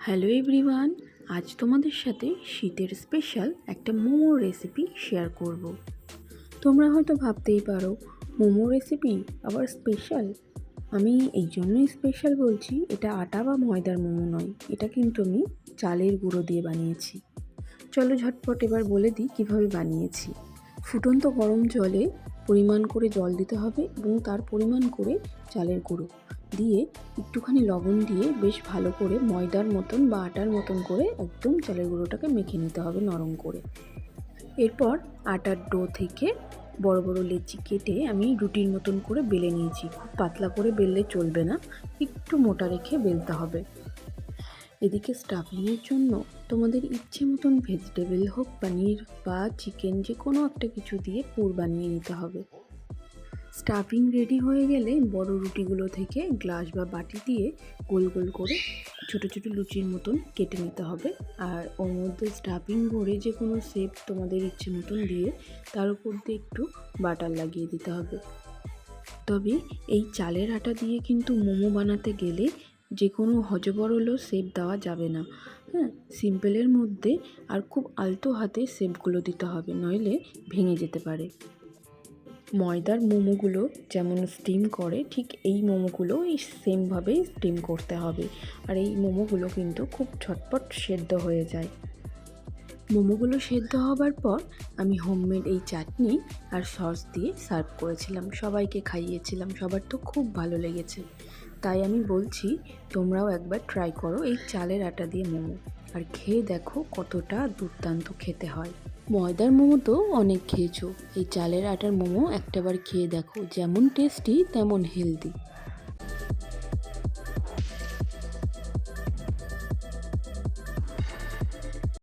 Hello everyone, আজ তোমাদের সাথে শীতের স্পেশাল একটা মোমোর রেসিপি শেয়ার করব। তোমরা হয়তো ভাবতেই পারো মোমো রেসিপি আবার স্পেশাল। আমি এই জন্যই স্পেশাল বলছি, এটা আটা বা ময়দার মোমো নয়, এটা কিন্তু আমি চালের গুঁড়ো দিয়ে বানিয়েছি। চলো ঝটপট এবার বলে দিই কীভাবে বানিয়েছি। ফুটন্ত গরম জলে পরিমাণ করে জল দিতে হবে এবং তার পরিমাণ করে চালের গুঁড়ো দিয়ে একটুখানি লবণ দিয়ে বেশ ভালো করে ময়দার মতন বা আটার মতন করে একদম চালের গুঁড়োটাকে মেখে নিতে হবে নরম করে। এরপর আটার ডো থেকে বড় বড় লেচি কেটে আমি রুটির মতন করে বেলে নিয়েছি। খুব পাতলা করে বেললে চলবে না, একটু মোটা রেখে বেলতে হবে। এদিকে স্টাফিংয়ের জন্য তোমাদের ইচ্ছে মতন ভেজিটেবল হোক, পনির বা চিকেন, যে কোনো একটা কিছু দিয়ে পুর বানিয়ে নিতে হবে। স্টাফিং রেডি হয়ে গেলে বড় রুটিগুলো থেকে গ্লাস বা বাটি দিয়ে গোল গোল করে ছোট ছোট লুচির মতন কেটে নিতে হবে। আর ওর মধ্যে স্টাফিং ভরে যে কোনো শেপ তোমাদের ইচ্ছে মতন দিয়ে তার উপর দিয়ে একটু বাটার লাগিয়ে দিতে হবে। তবে এই চালের আটা দিয়ে কিন্তু মোমো বানাতে গেলে যে কোনো হজবরল শেপ দেওয়া যাবে না। হ্যাঁ, সিম্পলের মধ্যে আর খুব আলতো হাতে শেপগুলো দিতে হবে, নইলে ভেঙে যেতে পারে। ময়দার মোমোগুলো যেমন স্টিম করে, ঠিক এই মোমোগুলো এই সেমভাবেই স্টিম করতে হবে। আর এই মোমোগুলো কিন্তু খুব ঝটপট সেদ্ধ হয়ে যায়। মোমোগুলো সেদ্ধ হবার পর আমি হোমমেড এই চাটনি আর সস দিয়ে সার্ভ করেছিলাম, সবাইকে খাইয়েছিলাম। সবার তো খুব ভালো লেগেছে। তাই আমি বলছি তোমরাও একবার ট্রাই করো এই চালের আটা দিয়ে মোমো, আর খেয়ে দেখো কতটা দুর্দান্ত খেতে হয়। ময়দার মোমো তো অনেক খেয়েছো, এই চালের আটার মোমো একটাবার খেয়ে দেখো, যেমন টেস্টি তেমন হেলদি।